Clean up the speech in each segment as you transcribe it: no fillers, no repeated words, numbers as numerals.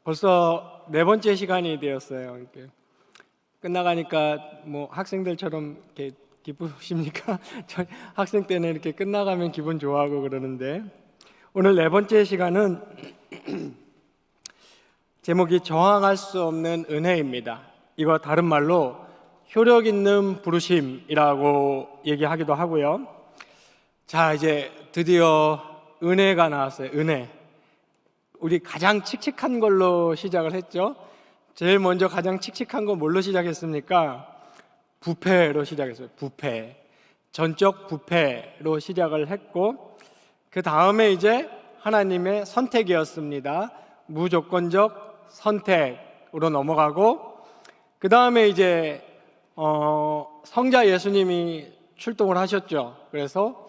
벌써 네 번째 시간이 되었어요. 이렇게 끝나가니까 뭐 학생들처럼 이렇게 기쁘십니까? 저 학생 때는 이렇게 끝나가면 기분 좋아하고 그러는데 오늘 네 번째 시간은 제목이 저항할 수 없는 은혜입니다. 이거 다른 말로 효력 있는 부르심이라고 얘기하기도 하고요. 자, 이제 드디어 은혜가 나왔어요. 은혜. 우리 가장 칙칙한 걸로 시작을 했죠. 제일 먼저 가장 칙칙한 거 뭘로 시작했습니까? 부패로 시작했어요. 부패. 전적 부패로 시작을 했고, 그 다음에 이제 하나님의 선택이었습니다. 무조건적 선택으로 넘어가고, 그 다음에 이제 성자 예수님이 출동을 하셨죠. 그래서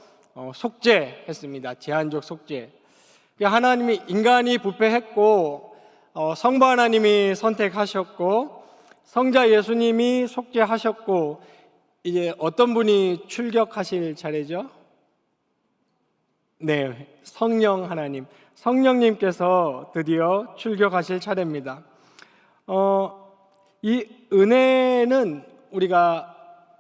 속죄했습니다. 제한적 속죄. 하나님이 인간이 부패했고 성부 하나님이 선택하셨고 성자 예수님이 속죄하셨고 이제 어떤 분이 출격하실 차례죠? 네, 성령 하나님, 성령님께서 드디어 출격하실 차례입니다. 이 은혜는 우리가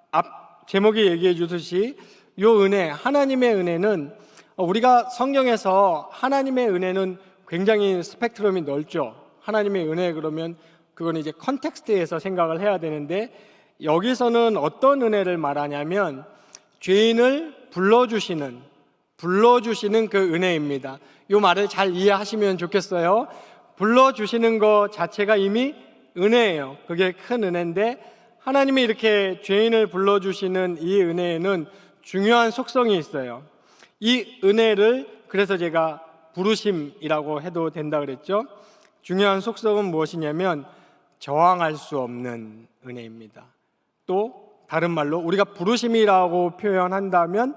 앞 제목이 얘기해 주듯이 이 은혜, 하나님의 은혜는 우리가 성경에서 하나님의 은혜는 굉장히 스펙트럼이 넓죠. 하나님의 은혜 그러면 그건 이제 컨텍스트에서 생각을 해야 되는데 여기서는 어떤 은혜를 말하냐면 죄인을 불러주시는 그 은혜입니다. 이 말을 잘 이해하시면 좋겠어요. 불러주시는 것 자체가 이미 은혜예요. 그게 큰 은혜인데 하나님이 이렇게 죄인을 불러주시는 이 은혜에는 중요한 속성이 있어요. 이 은혜를 그래서 제가 부르심이라고 해도 된다 그랬죠. 중요한 속성은 무엇이냐면 저항할 수 없는 은혜입니다. 또 다른 말로 우리가 부르심이라고 표현한다면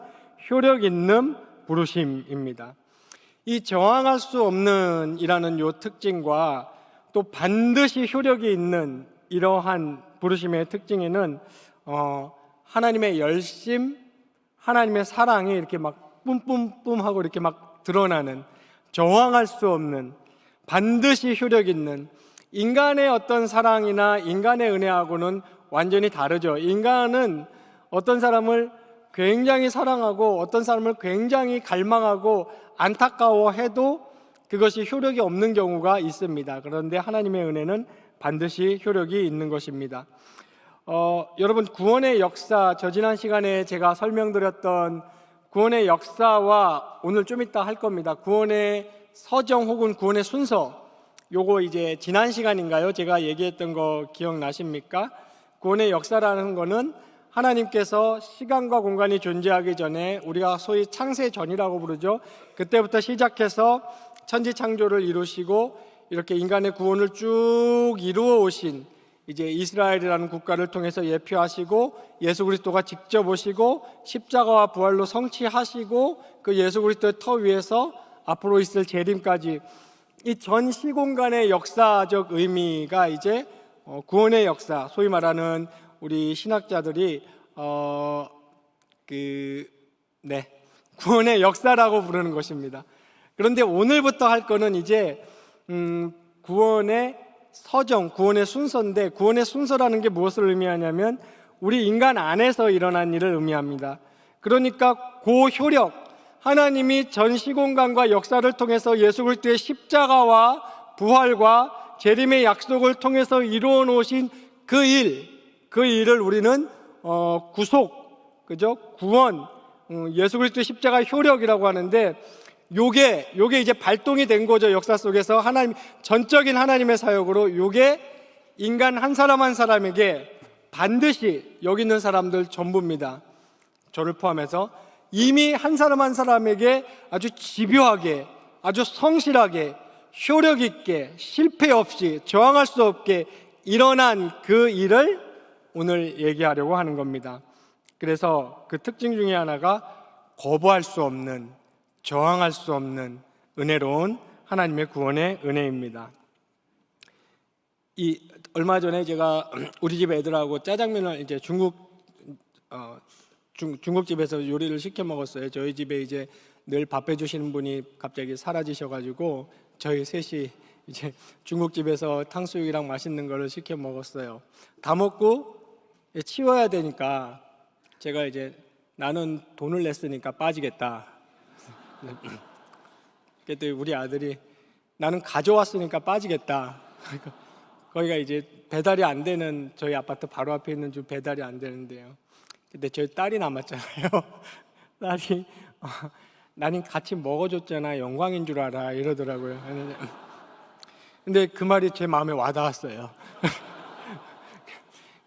효력 있는 부르심입니다. 이 저항할 수 없는 이라는 요 특징과 또 반드시 효력이 있는 이러한 부르심의 특징에는 하나님의 열심, 하나님의 사랑이 이렇게 막 뿜뿜뿜하고 이렇게 막 드러나는 저항할 수 없는 반드시 효력 있는 인간의 어떤 사랑이나 인간의 은혜하고는 완전히 다르죠. 인간은 어떤 사람을 굉장히 사랑하고 어떤 사람을 굉장히 갈망하고 안타까워해도 그것이 효력이 없는 경우가 있습니다. 그런데 하나님의 은혜는 반드시 효력이 있는 것입니다. 여러분 구원의 역사, 저 지난 시간에 제가 설명드렸던 구원의 역사와 오늘 좀 이따 할 겁니다. 구원의 서정 혹은 구원의 순서, 요거 이제 지난 시간인가요? 제가 얘기했던 거 기억나십니까? 구원의 역사라는 거는 하나님께서 시간과 공간이 존재하기 전에 우리가 소위 창세 전이라고 부르죠. 그때부터 시작해서 천지 창조를 이루시고 이렇게 인간의 구원을 쭉 이루어 오신 이제 이스라엘이라는 국가를 통해서 예표하시고 예수 그리스도가 직접 오시고 십자가와 부활로 성취하시고 그 예수 그리스도의 터 위에서 앞으로 있을 재림까지 이 전 시공간의 역사적 의미가 이제 구원의 역사, 소위 말하는 우리 신학자들이 구원의 역사라고 부르는 것입니다. 그런데 오늘부터 할 거는 이제 구원의 서정, 구원의 순서인데 구원의 순서라는 게 무엇을 의미하냐면 우리 인간 안에서 일어난 일을 의미합니다. 그러니까 고효력, 하나님이 전 시공간과 역사를 통해서 예수 그리스도의 십자가와 부활과 재림의 약속을 통해서 이루어 놓으신 그 일을 우리는 구속, 그죠? 구원, 예수 그리스도의 십자가 효력이라고 하는데 요게 이제 발동이 된 거죠. 역사 속에서 하나님 전적인 하나님의 사역으로 요게 인간 한 사람 한 사람에게 반드시 여기 있는 사람들 전부입니다. 저를 포함해서 이미 한 사람 한 사람에게 아주 집요하게, 아주 성실하게, 효력 있게, 실패 없이, 저항할 수 없게 일어난 그 일을 오늘 얘기하려고 하는 겁니다. 그래서 그 특징 중에 하나가 거부할 수 없는, 저항할 수 없는 은혜로운 하나님의 구원의 은혜입니다. 얼마 전에 제가 우리 집 애들하고 짜장면을 이제 중국집에서 요리를 시켜 먹었어요. 저희 집에 이제 늘 밥 해주시는 분이 갑자기 사라지셔가지고 저희 셋이 이제 중국집에서 탕수육이랑 맛있는 거를 시켜 먹었어요. 다 먹고 치워야 되니까 제가 이제 나는 돈을 냈으니까 빠지겠다. 그때 우리 아들이 나는 가져왔으니까 빠지겠다. 그러니까 거기가 이제 배달이 안 되는, 저희 아파트 바로 앞에 있는 집 배달이 안 되는데요. 근데 저희 딸이 남았잖아요. 딸이 나는 같이 먹어줬잖아, 영광인 줄 알아 이러더라고요. 근데 그 말이 제 마음에 와닿았어요.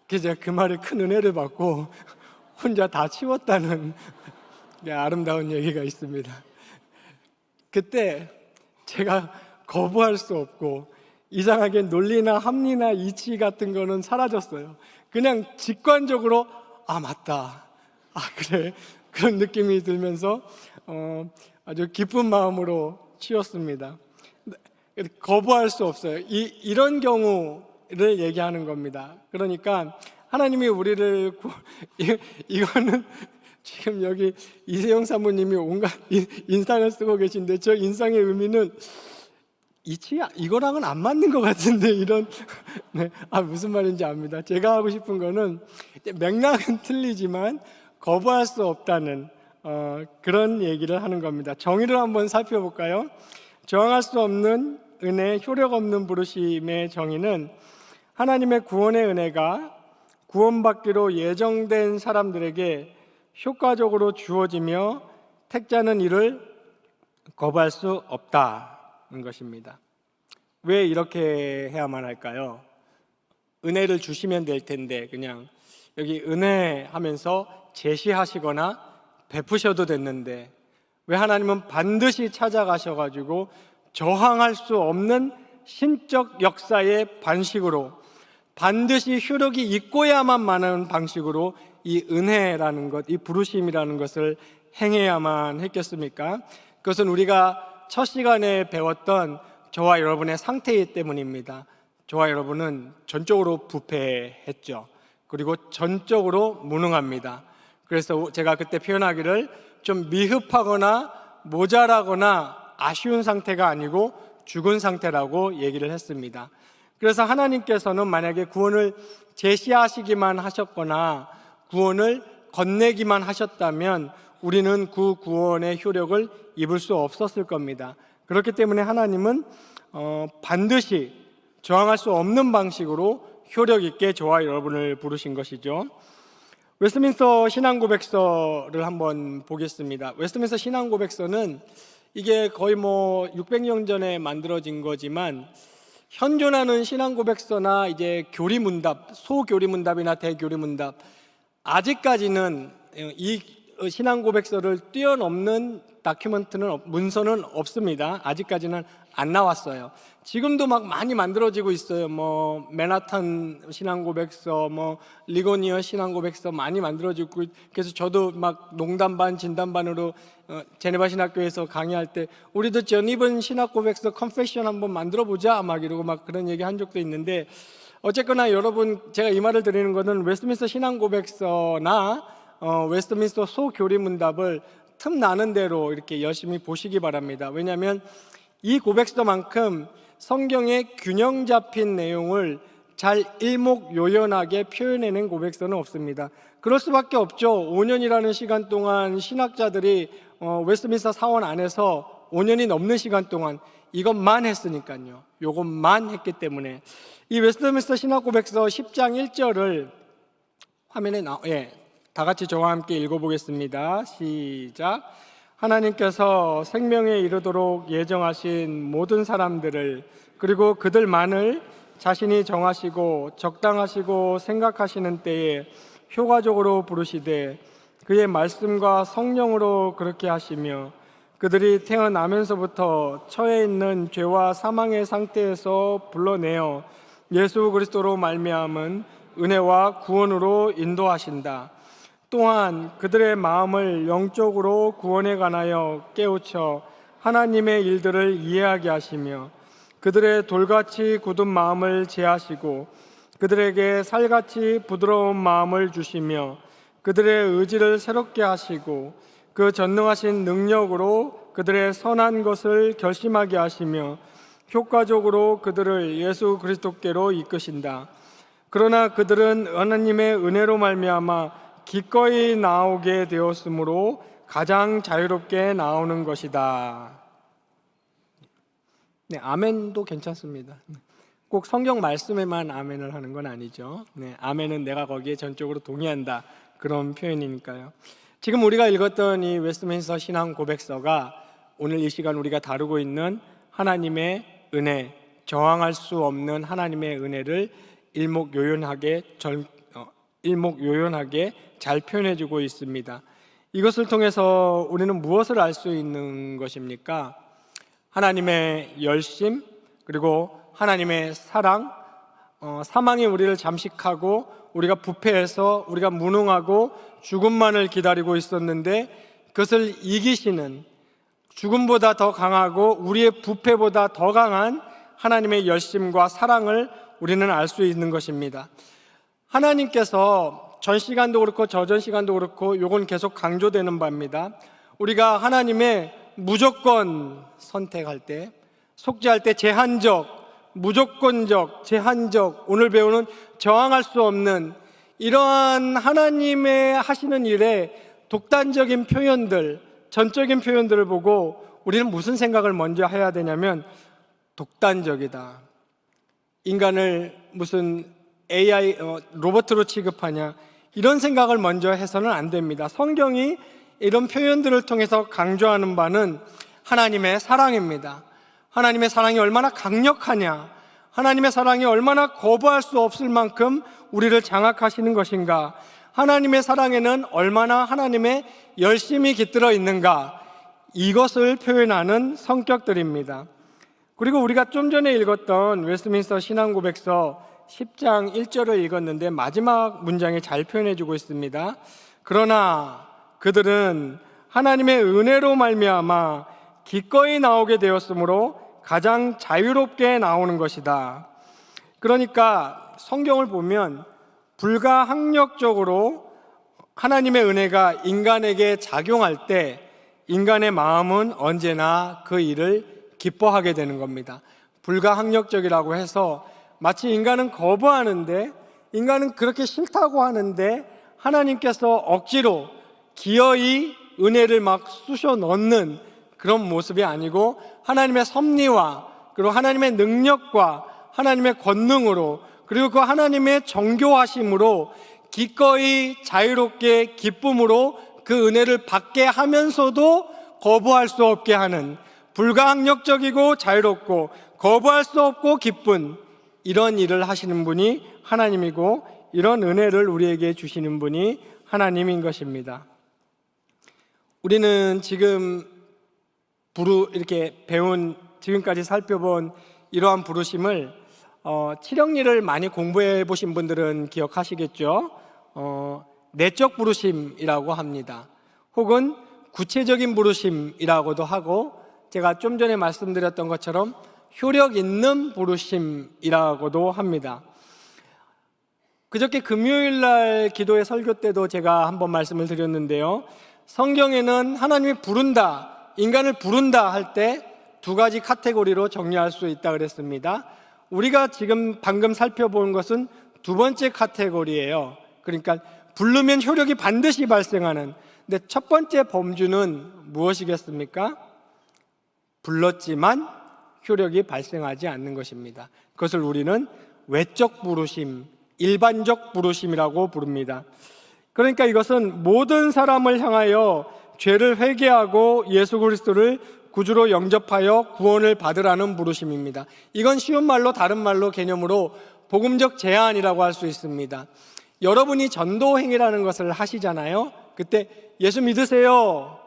그래서 제가 그 말에 큰 은혜를 받고 혼자 다 치웠다는 아름다운 얘기가 있습니다. 그때 제가 거부할 수 없고 이상하게 논리나 합리나 이치 같은 거는 사라졌어요. 그냥 직관적으로 맞다, 그래, 그런 느낌이 들면서 아주 기쁜 마음으로 치웠습니다. 거부할 수 없어요. 이런 경우를 얘기하는 겁니다. 그러니까 하나님이 우리를 이거는 지금 여기 이세영 사모님이 온갖 인상을 쓰고 계신데 저 인상의 의미는 이거랑은 안 맞는 것 같은데 이런 네, 무슨 말인지 압니다. 제가 하고 싶은 거는 맥락은 틀리지만 거부할 수 없다는 그런 얘기를 하는 겁니다. 정의를 한번 살펴볼까요? 저항할 수 없는 은혜, 효력 없는 부르심의 정의는 하나님의 구원의 은혜가 구원받기로 예정된 사람들에게 효과적으로 주어지며 택자는 이를 거부할 수 없다는 것입니다. 왜 이렇게 해야만 할까요? 은혜를 주시면 될 텐데 그냥 여기 은혜 하면서 제시하시거나 베푸셔도 됐는데 왜 하나님은 반드시 찾아가셔가지고 저항할 수 없는 신적 역사의 방식으로 반드시 효력이 있고야만 많은 방식으로 이 은혜라는 것, 이 부르심이라는 것을 행해야만 했겠습니까? 그것은 우리가 첫 시간에 배웠던 저와 여러분의 상태이기 때문입니다. 저와 여러분은 전적으로 부패했죠. 그리고 전적으로 무능합니다. 그래서 제가 그때 표현하기를 좀 미흡하거나 모자라거나 아쉬운 상태가 아니고 죽은 상태라고 얘기를 했습니다. 그래서 하나님께서는 만약에 구원을 제시하시기만 하셨거나 구원을 건네기만 하셨다면 우리는 그 구원의 효력을 입을 수 없었을 겁니다. 그렇기 때문에 하나님은 반드시 저항할 수 없는 방식으로 효력 있게 저와 여러분을 부르신 것이죠. 웨스트민스터 신앙고백서를 한번 보겠습니다. 웨스트민스터 신앙고백서는 이게 거의 600년 전에 만들어진 거지만 현존하는 신앙고백서나 이제 교리문답, 소교리문답이나 대교리문답 아직까지는 이 신앙고백서를 뛰어넘는 다큐멘트는 문서는 없습니다. 아직까지는 안 나왔어요. 지금도 막 많이 만들어지고 있어요. 맨하탄 신앙고백서, 리고니어 신앙고백서 많이 만들어지고, 그래서 저도 막 농담 반 진담 반으로 제네바 신학교에서 강의할 때 우리도 전입은 신학고백서 컨페션 한번 만들어 보자 막 이러고 막 그런 얘기 한 적도 있는데, 어쨌거나 여러분 제가 이 말을 드리는 것은 웨스트민스터 신앙고백서나 웨스트민스터 소교리문답을 틈나는 대로 이렇게 열심히 보시기 바랍니다. 왜냐하면 이 고백서만큼 성경의 균형 잡힌 내용을 잘 일목요연하게 표현해낸 고백서는 없습니다. 그럴 수밖에 없죠. 5년이라는 시간 동안 신학자들이 웨스트민스터 사원 안에서 5년이 넘는 시간 동안 이것만 했으니까요. 이것만 했기 때문에 이 웨스트민스터 신학고백서 10장 1절을 화면에 다 같이 저와 함께 읽어보겠습니다. 시작. 하나님께서 생명에 이르도록 예정하신 모든 사람들을 그리고 그들만을 자신이 정하시고 적당하시고 생각하시는 때에 효과적으로 부르시되 그의 말씀과 성령으로 그렇게 하시며 그들이 태어나면서부터 처해 있는 죄와 사망의 상태에서 불러내어 예수 그리스도로 말미암은 은혜와 구원으로 인도하신다. 또한 그들의 마음을 영적으로 구원에 관하여 깨우쳐 하나님의 일들을 이해하게 하시며 그들의 돌같이 굳은 마음을 제하시고 그들에게 살같이 부드러운 마음을 주시며 그들의 의지를 새롭게 하시고 그 전능하신 능력으로 그들의 선한 것을 결심하게 하시며 효과적으로 그들을 예수 그리스도께로 이끄신다. 그러나 그들은 하나님의 은혜로 말미암아 기꺼이 나오게 되었으므로 가장 자유롭게 나오는 것이다. 네, 아멘도 괜찮습니다. 꼭 성경 말씀에만 아멘을 하는 건 아니죠. 네, 아멘은 내가 거기에 전적으로 동의한다, 그런 표현이니까요. 지금 우리가 읽었던 이 웨스트민스터 신앙 고백서가 오늘 이 시간 우리가 다루고 있는 하나님의 은혜, 저항할 수 없는 하나님의 은혜를 일목요연하게 잘 표현해주고 있습니다. 이것을 통해서 우리는 무엇을 알 수 있는 것입니까? 하나님의 열심, 그리고 하나님의 사랑, 사망이 우리를 잠식하고 우리가 부패해서 우리가 무능하고 죽음만을 기다리고 있었는데 그것을 이기시는, 죽음보다 더 강하고 우리의 부패보다 더 강한 하나님의 열심과 사랑을 우리는 알 수 있는 것입니다. 하나님께서 전 시간도 그렇고 저전 시간도 그렇고 요건 계속 강조되는 바입니다. 우리가 하나님의 무조건 선택할 때, 속죄할 때 제한적, 무조건적, 제한적, 오늘 배우는 저항할 수 없는 이러한 하나님의 하시는 일에 독단적인 표현들, 전적인 표현들을 보고 우리는 무슨 생각을 먼저 해야 되냐면 독단적이다. 인간을 무슨 AI, 로봇으로 취급하냐, 이런 생각을 먼저 해서는 안 됩니다. 성경이 이런 표현들을 통해서 강조하는 바는 하나님의 사랑입니다. 하나님의 사랑이 얼마나 강력하냐, 하나님의 사랑이 얼마나 거부할 수 없을 만큼 우리를 장악하시는 것인가, 하나님의 사랑에는 얼마나 하나님의 열심이 깃들어 있는가, 이것을 표현하는 성격들입니다. 그리고 우리가 좀 전에 읽었던 웨스트민스터 신앙고백서 10장 1절을 읽었는데 마지막 문장에 잘 표현해주고 있습니다. 그러나 그들은 하나님의 은혜로 말미암아 기꺼이 나오게 되었으므로 가장 자유롭게 나오는 것이다. 그러니까 성경을 보면 불가항력적으로 하나님의 은혜가 인간에게 작용할 때 인간의 마음은 언제나 그 일을 기뻐하게 되는 겁니다. 불가항력적이라고 해서 마치 인간은 거부하는데, 인간은 그렇게 싫다고 하는데 하나님께서 억지로 기어이 은혜를 막 쑤셔 넣는 그런 모습이 아니고 하나님의 섭리와 그리고 하나님의 능력과 하나님의 권능으로 그리고 그 하나님의 정교하심으로 기꺼이 자유롭게 기쁨으로 그 은혜를 받게 하면서도 거부할 수 없게 하는, 불가항력적이고 자유롭고 거부할 수 없고 기쁜 이런 일을 하시는 분이 하나님이고 이런 은혜를 우리에게 주시는 분이 하나님인 것입니다. 우리는 지금 이렇게 배운, 지금까지 살펴본 이러한 부르심을 칠영리를 많이 공부해 보신 분들은 기억하시겠죠. 내적 부르심이라고 합니다. 혹은 구체적인 부르심이라고도 하고, 제가 좀 전에 말씀드렸던 것처럼 효력 있는 부르심이라고도 합니다. 그저께 금요일 날 기도회 설교 때도 제가 한번 말씀을 드렸는데요. 성경에는 하나님이 부른다, 인간을 부른다 할 때 두 가지 카테고리로 정리할 수 있다 그랬습니다. 우리가 지금 방금 살펴본 것은 두 번째 카테고리예요. 그러니까 부르면 효력이 반드시 발생하는. 근데 첫 번째 범주는 무엇이겠습니까? 불렀지만 효력이 발생하지 않는 것입니다. 그것을 우리는 외적 부르심, 일반적 부르심이라고 부릅니다. 그러니까 이것은 모든 사람을 향하여 죄를 회개하고 예수 그리스도를 구주로 영접하여 구원을 받으라는 부르심입니다. 이건 쉬운 말로, 다른 말로, 개념으로 복음적 제안이라고 할 수 있습니다. 여러분이 전도 행위라는 것을 하시잖아요. 그때 예수 믿으세요,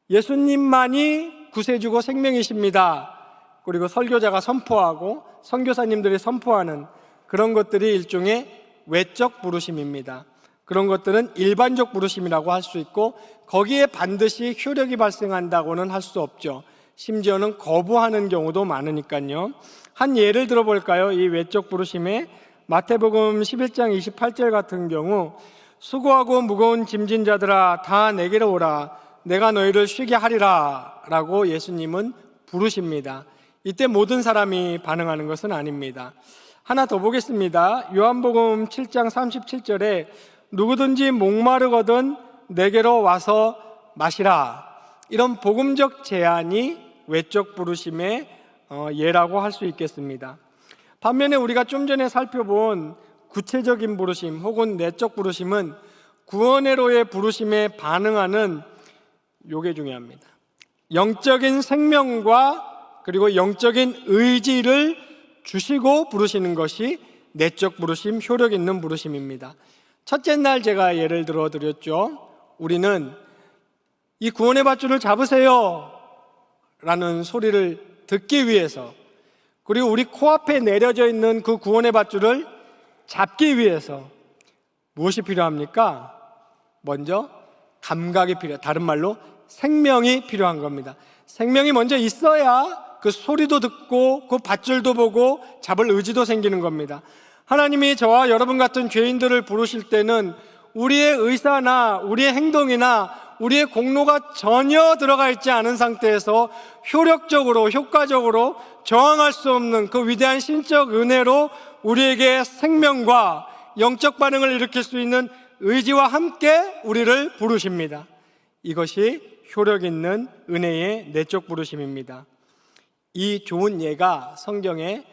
예수님만이 구세주고 생명이십니다, 그리고 설교자가 선포하고 선교사님들이 선포하는 그런 것들이 일종의 외적 부르심입니다. 그런 것들은 일반적 부르심이라고 할 수 있고, 거기에 반드시 효력이 발생한다고는 할 수 없죠. 심지어는 거부하는 경우도 많으니까요. 한 예를 들어볼까요? 이 외적 부르심에 마태복음 11장 28절 같은 경우, 수고하고 무거운 짐진 자들아 다 내게로 오라, 내가 너희를 쉬게 하리라 라고 예수님은 부르십니다. 이때 모든 사람이 반응하는 것은 아닙니다. 하나 더 보겠습니다. 요한복음 7장 37절에 누구든지 목마르거든 내게로 와서 마시라. 이런 복음적 제안이 외적 부르심의 예라고 할 수 있겠습니다. 반면에 우리가 좀 전에 살펴본 구체적인 부르심 혹은 내적 부르심은 구원의로의 부르심에 반응하는 요게 중요합니다. 영적인 생명과 그리고 영적인 의지를 주시고 부르시는 것이 내적 부르심, 효력 있는 부르심입니다. 첫째 날 제가 예를 들어 드렸죠. 우리는 이 구원의 밧줄을 잡으세요 라는 소리를 듣기 위해서, 그리고 우리 코앞에 내려져 있는 그 구원의 밧줄을 잡기 위해서 무엇이 필요합니까? 먼저 감각이 필요해요. 다른 말로 생명이 필요한 겁니다. 생명이 먼저 있어야 그 소리도 듣고 그 밧줄도 보고 잡을 의지도 생기는 겁니다. 하나님이 저와 여러분 같은 죄인들을 부르실 때는 우리의 의사나 우리의 행동이나 우리의 공로가 전혀 들어가 있지 않은 상태에서 효력적으로 효과적으로 저항할 수 없는 그 위대한 신적 은혜로 우리에게 생명과 영적 반응을 일으킬 수 있는 의지와 함께 우리를 부르십니다. 이것이 효력 있는 은혜의 내적 부르심입니다. 이 좋은 예가 성경에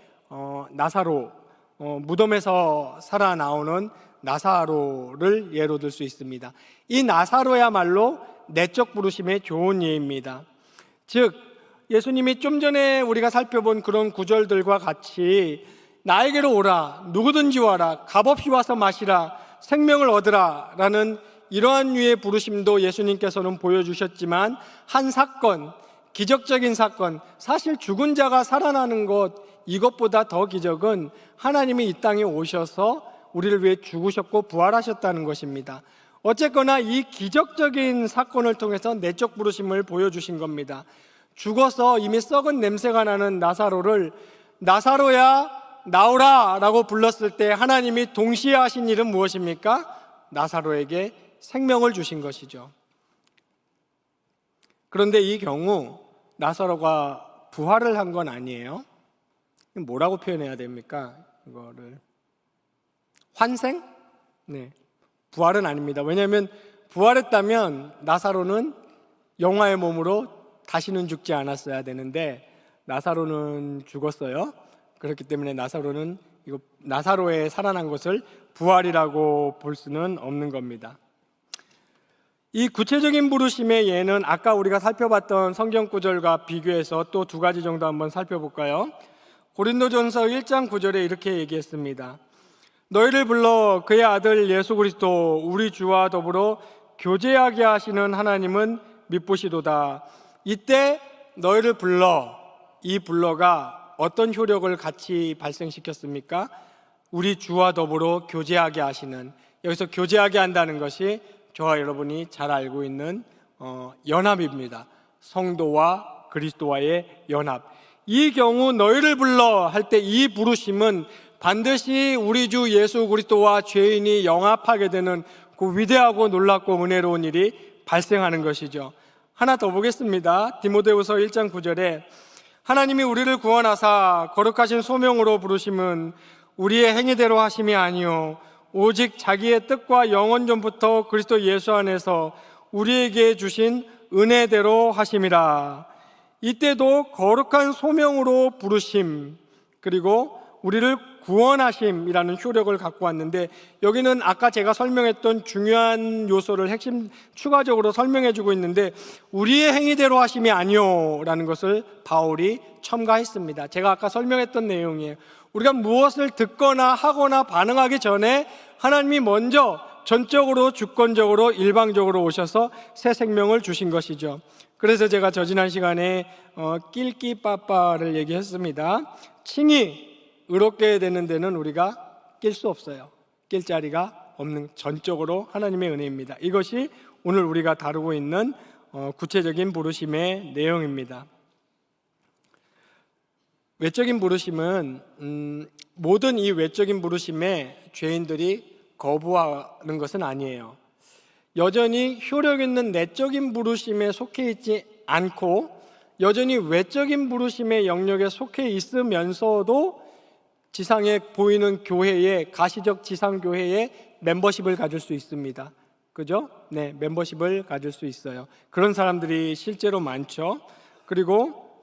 나사로, 무덤에서 살아나오는 나사로를 예로 들 수 있습니다. 이 나사로야말로 내적 부르심의 좋은 예입니다. 즉 예수님이 좀 전에 우리가 살펴본 그런 구절들과 같이 나에게로 오라, 누구든지 와라, 값없이 와서 마시라, 생명을 얻으라 라는 이러한 류의 부르심도 예수님께서는 보여주셨지만, 한 사건, 기적적인 사건, 사실 죽은 자가 살아나는 것, 이것보다 더 기적은 하나님이 이 땅에 오셔서 우리를 위해 죽으셨고 부활하셨다는 것입니다. 어쨌거나 이 기적적인 사건을 통해서 내적 부르심을 보여주신 겁니다. 죽어서 이미 썩은 냄새가 나는 나사로를 나사로야 나오라 라고 불렀을 때 하나님이 동시에 하신 일은 무엇입니까? 나사로에게 생명을 주신 것이죠. 그런데 이 경우 나사로가 부활을 한 건 아니에요. 뭐라고 표현해야 됩니까? 이거를 환생? 네, 부활은 아닙니다. 왜냐하면 부활했다면 나사로는 영화의 몸으로 다시는 죽지 않았어야 되는데 나사로는 죽었어요. 그렇기 때문에 나사로의 살아난 것을 부활이라고 볼 수는 없는 겁니다. 이 구체적인 부르심의 예는 아까 우리가 살펴봤던 성경 구절과 비교해서 또 두 가지 정도 한번 살펴볼까요? 고린도전서 1장 9절에 이렇게 얘기했습니다. 너희를 불러 그의 아들 예수 그리스도 우리 주와 더불어 교제하게 하시는 하나님은 미쁘시도다. 이때 너희를 불러, 이 불러가 어떤 효력을 같이 발생시켰습니까? 우리 주와 더불어 교제하게 하시는, 여기서 교제하게 한다는 것이 저와 여러분이 잘 알고 있는 연합입니다. 성도와 그리스도와의 연합. 이 경우 너희를 불러 할 때 이 부르심은 반드시 우리 주 예수 그리스도와 죄인이 영합하게 되는 그 위대하고 놀랍고 은혜로운 일이 발생하는 것이죠. 하나 더 보겠습니다. 디모데후서 1장 9절에 하나님이 우리를 구원하사 거룩하신 소명으로 부르심은 우리의 행위대로 하심이 아니요 오직 자기의 뜻과 영원 전부터 그리스도 예수 안에서 우리에게 주신 은혜대로 하심이라. 이때도 거룩한 소명으로 부르심, 그리고 우리를 구원하심이라는 효력을 갖고 왔는데, 여기는 아까 제가 설명했던 중요한 요소를 핵심 추가적으로 설명해 주고 있는데, 우리의 행위대로 하심이 아니요 라는 것을 바울이 첨가했습니다. 제가 아까 설명했던 내용이에요. 우리가 무엇을 듣거나 하거나 반응하기 전에 하나님이 먼저 전적으로 주권적으로 일방적으로 오셔서 새 생명을 주신 것이죠. 그래서 제가 지난 시간에 낄끼빠빠를 얘기했습니다. 칭이 의롭게 되는 데는 우리가 낄 수 없어요. 낄 자리가 없는 전적으로 하나님의 은혜입니다. 이것이 오늘 우리가 다루고 있는 구체적인 부르심의 내용입니다. 외적인 부르심은 모든 이 외적인 부르심에 죄인들이 거부하는 것은 아니에요. 여전히 효력 있는 내적인 부르심에 속해 있지 않고 여전히 외적인 부르심의 영역에 속해 있으면서도 지상에 보이는 교회에, 가시적 지상교회에 멤버십을 가질 수 있습니다. 그죠? 네, 멤버십을 가질 수 있어요. 그런 사람들이 실제로 많죠. 그리고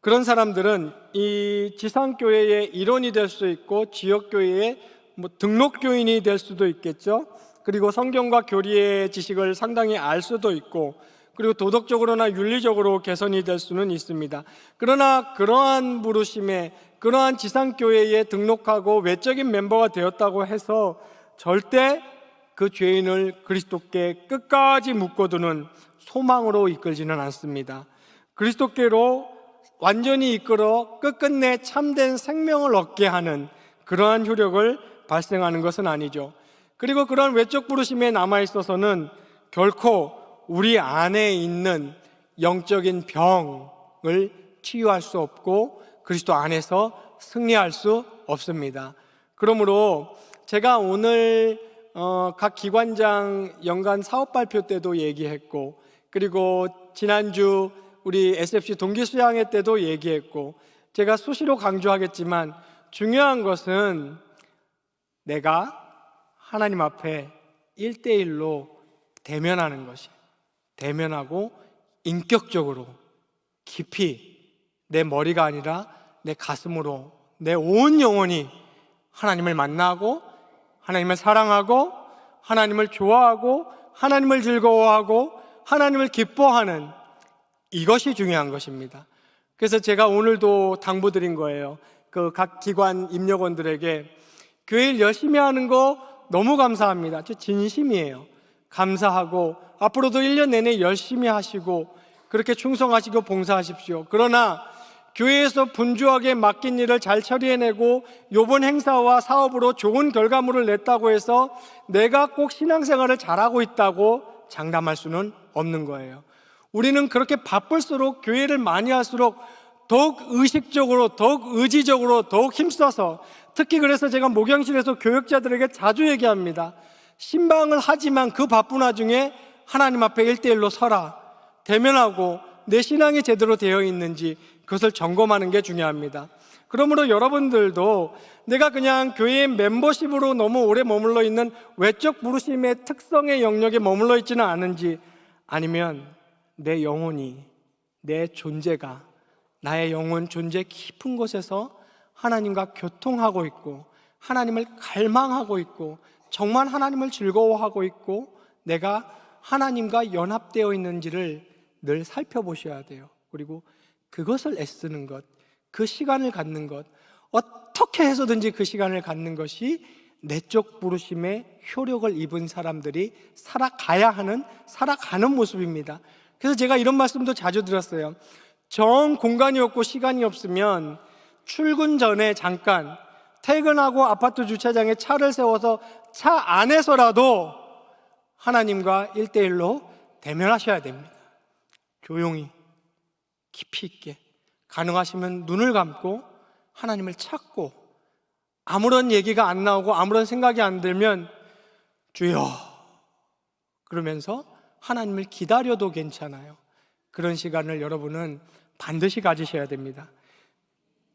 그런 사람들은 이 지상교회의 일원이 될 수 있고 지역교회의 등록교인이 될 수도 있겠죠. 그리고 성경과 교리의 지식을 상당히 알 수도 있고, 그리고 도덕적으로나 윤리적으로 개선이 될 수는 있습니다. 그러나 그러한 부르심에, 그러한 지상교회에 등록하고 외적인 멤버가 되었다고 해서 절대 그 죄인을 그리스도께 끝까지 묶어두는 소망으로 이끌지는 않습니다. 그리스도께로 완전히 이끌어 끝끝내 참된 생명을 얻게 하는 그러한 효력을 발생하는 것은 아니죠. 그리고 그런 외적 부르심에 남아있어서는 결코 우리 안에 있는 영적인 병을 치유할 수 없고 그리스도 안에서 승리할 수 없습니다. 그러므로 제가 오늘 각 기관장 연간 사업 발표 때도 얘기했고, 그리고 지난주 우리 SFC 동기수양회 때도 얘기했고, 제가 수시로 강조하겠지만 중요한 것은 내가 하나님 앞에 1대1로 대면하는 것이, 대면하고 인격적으로 깊이 내 머리가 아니라 내 가슴으로 내 온 영혼이 하나님을 만나고 하나님을 사랑하고 하나님을 좋아하고 하나님을 즐거워하고 하나님을 기뻐하는, 이것이 중요한 것입니다. 그래서 제가 오늘도 당부드린 거예요. 그 각 기관 임력원들에게 교회 일 열심히 하는 거 너무 감사합니다. 저 진심이에요. 감사하고 앞으로도 1년 내내 열심히 하시고 그렇게 충성하시고 봉사하십시오. 그러나 교회에서 분주하게 맡긴 일을 잘 처리해내고 요번 행사와 사업으로 좋은 결과물을 냈다고 해서 내가 꼭 신앙생활을 잘하고 있다고 장담할 수는 없는 거예요. 우리는 그렇게 바쁠수록, 교회를 많이 할수록 더욱 의식적으로, 더욱 의지적으로, 더욱 힘써서, 특히 그래서 제가 목양실에서 교역자들에게 자주 얘기합니다. 신방을 하지만 그 바쁜 와중에 하나님 앞에 1대1로 서라. 대면하고 내 신앙이 제대로 되어 있는지 그것을 점검하는 게 중요합니다. 그러므로 여러분들도 내가 그냥 교회의 멤버십으로 너무 오래 머물러 있는 외적 부르심의 특성의 영역에 머물러 있지는 않은지, 아니면 내 영혼이, 내 존재가, 나의 영혼 존재 깊은 곳에서 하나님과 교통하고 있고 하나님을 갈망하고 있고 정말 하나님을 즐거워하고 있고 내가 하나님과 연합되어 있는지를 늘 살펴보셔야 돼요. 그리고 그것을 애쓰는 것, 그 시간을 갖는 것, 어떻게 해서든지 그 시간을 갖는 것이 내적 부르심의 효력을 입은 사람들이 살아가는 모습입니다. 그래서 제가 이런 말씀도 자주 드렸어요. 정 공간이 없고 시간이 없으면 출근 전에 잠깐 퇴근하고 아파트 주차장에 차를 세워서 차 안에서라도 하나님과 1대1로 대면하셔야 됩니다. 조용히, 깊이 있게, 가능하시면 눈을 감고 하나님을 찾고, 아무런 얘기가 안 나오고 아무런 생각이 안 들면 주여 그러면서 하나님을 기다려도 괜찮아요. 그런 시간을 여러분은 반드시 가지셔야 됩니다.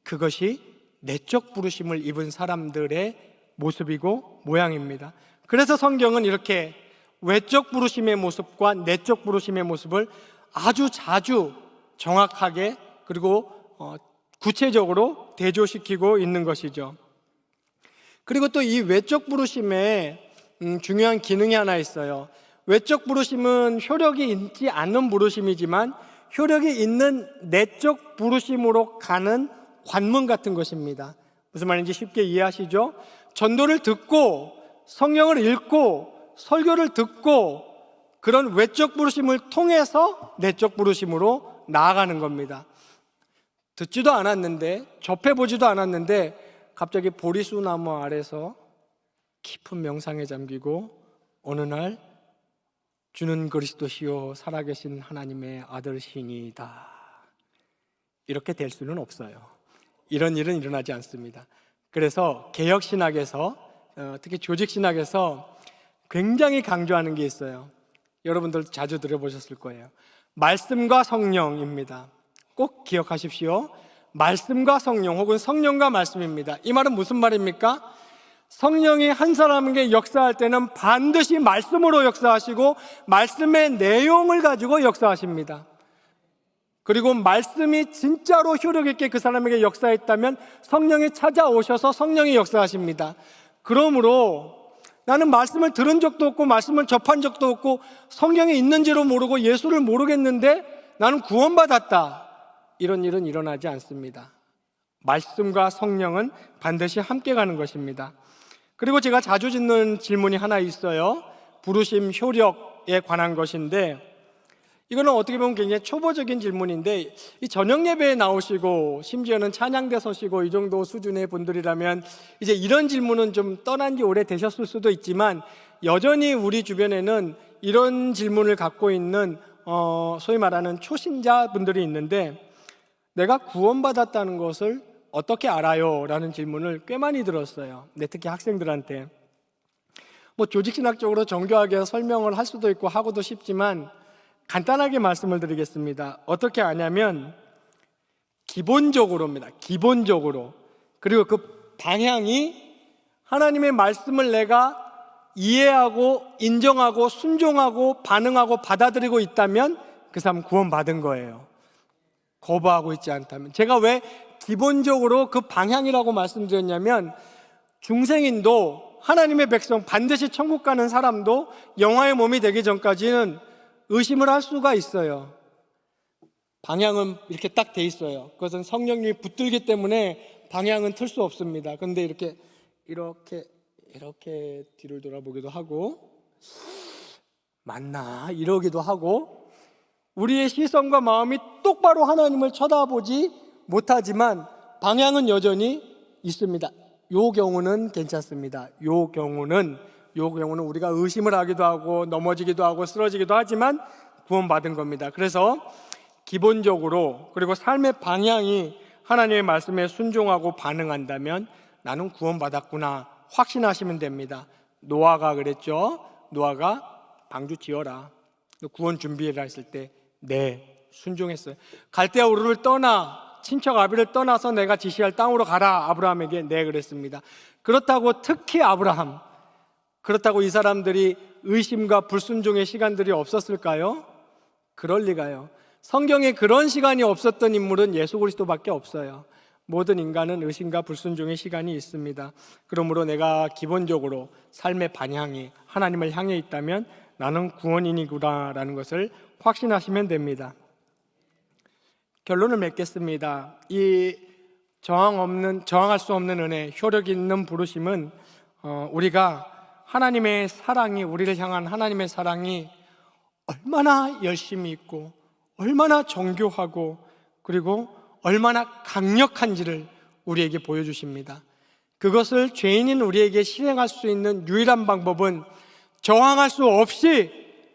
그것이 내적 부르심을 입은 사람들의 모습이고 모양입니다. 그래서 성경은 이렇게 외적 부르심의 모습과 내적 부르심의 모습을 아주 자주 정확하게 그리고 구체적으로 대조시키고 있는 것이죠. 그리고 또 이 외적 부르심에 중요한 기능이 하나 있어요. 외적 부르심은 효력이 있지 않는 부르심이지만 효력이 있는 내적 부르심으로 가는 관문 같은 것입니다. 무슨 말인지 쉽게 이해하시죠? 전도를 듣고 성경을 읽고 설교를 듣고 그런 외적 부르심을 통해서 내적 부르심으로 나아가는 겁니다. 듣지도 않았는데, 접해보지도 않았는데 갑자기 보리수 나무 아래서 깊은 명상에 잠기고 어느 날 주는 그리스도시요 살아계신 하나님의 아들이시니이다, 이렇게 될 수는 없어요. 이런 일은 일어나지 않습니다. 그래서 개혁신학에서 특히 조직신학에서 굉장히 강조하는 게 있어요. 여러분들 자주 들어보셨을 거예요. 말씀과 성령입니다. 꼭 기억하십시오. 말씀과 성령 혹은 성령과 말씀입니다. 이 말은 무슨 말입니까? 성령이 한 사람에게 역사할 때는 반드시 말씀으로 역사하시고 말씀의 내용을 가지고 역사하십니다. 그리고 말씀이 진짜로 효력 있게 그 사람에게 역사했다면 성령이 찾아오셔서 성령이 역사하십니다. 그러므로 나는 말씀을 들은 적도 없고 말씀을 접한 적도 없고 성령이 있는지로 모르고 예수를 모르겠는데 나는 구원받았다, 이런 일은 일어나지 않습니다. 말씀과 성령은 반드시 함께 가는 것입니다. 그리고 제가 자주 짓는 질문이 하나 있어요. 부르심 효력에 관한 것인데, 이거는 어떻게 보면 굉장히 초보적인 질문인데, 이 저녁 예배에 나오시고 심지어는 찬양대 서시고 이 정도 수준의 분들이라면 이제 이런 질문은 좀 떠난 지 오래되셨을 수도 있지만, 여전히 우리 주변에는 이런 질문을 갖고 있는 소위 말하는 초신자분들이 있는데, 내가 구원받았다는 것을 어떻게 알아요? 라는 질문을 꽤 많이 들었어요. 네, 특히 학생들한테. 조직신학적으로 정교하게 설명을 할 수도 있고 하고도 싶지만 간단하게 말씀을 드리겠습니다. 어떻게 아냐면 기본적으로입니다. 기본적으로. 그리고 그 방향이 하나님의 말씀을 내가 이해하고 인정하고 순종하고 반응하고 받아들이고 있다면 그 사람 구원받은 거예요. 거부하고 있지 않다면. 제가 왜 기본적으로 그 방향이라고 말씀드렸냐면, 중생인도 하나님의 백성, 반드시 천국 가는 사람도 영화의 몸이 되기 전까지는 의심을 할 수가 있어요. 방향은 이렇게 딱 돼 있어요. 그것은 성령님이 붙들기 때문에 방향은 틀 수 없습니다. 그런데 이렇게 뒤를 돌아보기도 하고, 맞나? 이러기도 하고, 우리의 시선과 마음이 똑바로 하나님을 쳐다보지 못하지만 방향은 여전히 있습니다. 요 경우는 괜찮습니다. 요 경우는 우리가 의심을 하기도 하고 넘어지기도 하고 쓰러지기도 하지만 구원받은 겁니다. 그래서 기본적으로, 그리고 삶의 방향이 하나님의 말씀에 순종하고 반응한다면 나는 구원받았구나 확신하시면 됩니다. 노아가 그랬죠. 노아가 방주 지어라, 구원 준비해라 했을 때 네, 순종했어요. 갈대아 우르를 떠나, 친척 아비를 떠나서 내가 지시할 땅으로 가라, 아브라함에게 네 그랬습니다. 그렇다고 특히 아브라함, 그렇다고 이 사람들이 의심과 불순종의 시간들이 없었을까요? 그럴 리가요. 성경에 그런 시간이 없었던 인물은 예수 그리스도밖에 없어요. 모든 인간은 의심과 불순종의 시간이 있습니다. 그러므로 내가 기본적으로 삶의 방향이 하나님을 향해 있다면 나는 구원인이구나라는 것을 확신하시면 됩니다. 결론을 맺겠습니다. 이 저항할 수 없는 은혜, 효력 있는 부르심은 우리가 하나님의 사랑이, 우리를 향한 하나님의 사랑이 얼마나 열심히 있고 얼마나 정교하고 그리고 얼마나 강력한지를 우리에게 보여주십니다. 그것을 죄인인 우리에게 실행할 수 있는 유일한 방법은 저항할 수 없이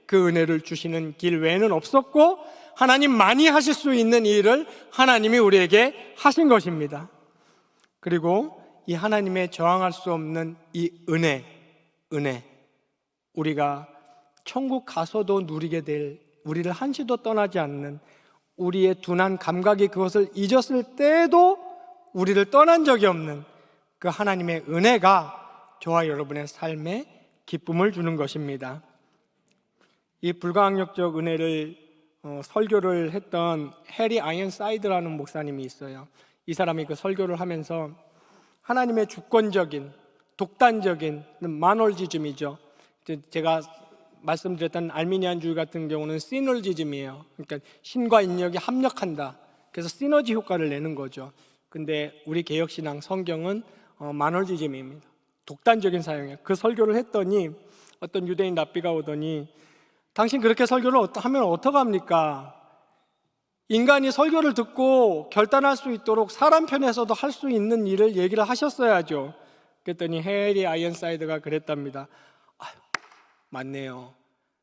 그 은혜를 주시는 길 외에는 없었고, 하나님만이 하실 수 있는 일을 하나님이 우리에게 하신 것입니다. 그리고 이 하나님의 저항할 수 없는 이 은혜, 우리가 천국 가서도 누리게 될, 우리를 한시도 떠나지 않는, 우리의 둔한 감각이 그것을 잊었을 때에도 우리를 떠난 적이 없는 그 하나님의 은혜가 저와 여러분의 삶에 기쁨을 주는 것입니다. 이 불가항력적 은혜를 설교를 했던 해리 아이언사이드라는 목사님이 있어요. 이 사람이 그 설교를 하면서 하나님의 주권적인, 독단적인 마놀지즘이죠. 제가 말씀드렸던 알미니안주의 같은 경우는 시놀지즘이에요. 그러니까 신과 인력이 합력한다. 그래서 시너지 효과를 내는 거죠. 근데 우리 개혁신앙 성경은 마놀지즘입니다. 독단적인 사용이에요. 그 설교를 했더니 어떤 유대인 랍비가 오더니, 당신 그렇게 설교를 하면 어떡합니까? 인간이 설교를 듣고 결단할 수 있도록 사람 편에서도 할 수 있는 일을 얘기를 하셨어야죠. 그랬더니 해리 아이언사이드가 그랬답니다. 맞네요.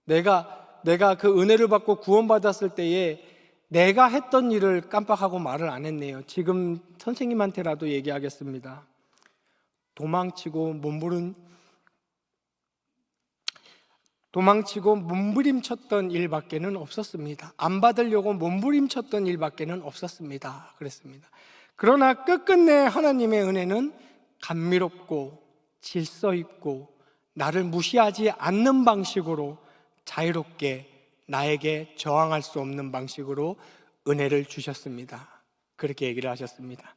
내가 그 은혜를 받고 구원받았을 때에 내가 했던 일을 깜빡하고 말을 안 했네요. 지금 선생님한테라도 얘기하겠습니다. 도망치고 몸부림, 도망치고 몸부림쳤던 일밖에는 없었습니다. 안 받으려고 몸부림쳤던 일밖에는 없었습니다. 그랬습니다. 그러나 끝끝내 하나님의 은혜는 감미롭고 질서 있고 나를 무시하지 않는 방식으로 자유롭게 나에게 저항할 수 없는 방식으로 은혜를 주셨습니다. 그렇게 얘기를 하셨습니다.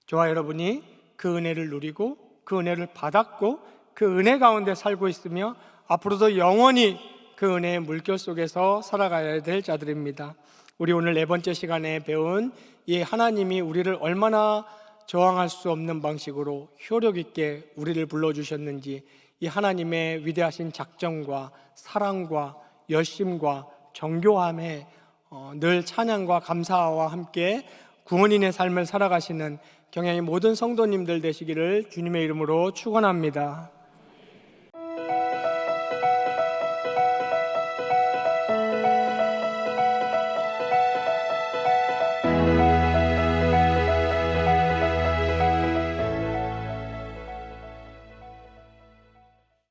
저와 여러분이 그 은혜를 누리고 그 은혜를 받았고 그 은혜 가운데 살고 있으며 앞으로도 영원히 그 은혜의 물결 속에서 살아가야 될 자들입니다. 우리 오늘 네 번째 시간에 배운 이 하나님이 우리를 얼마나 저항할 수 없는 방식으로 효력 있게 우리를 불러주셨는지, 이 하나님의 위대하신 작정과 사랑과 열심과 정교함에 늘 찬양과 감사와 함께 구원인의 삶을 살아가시는 경양의 모든 성도님들 되시기를 주님의 이름으로 축원합니다.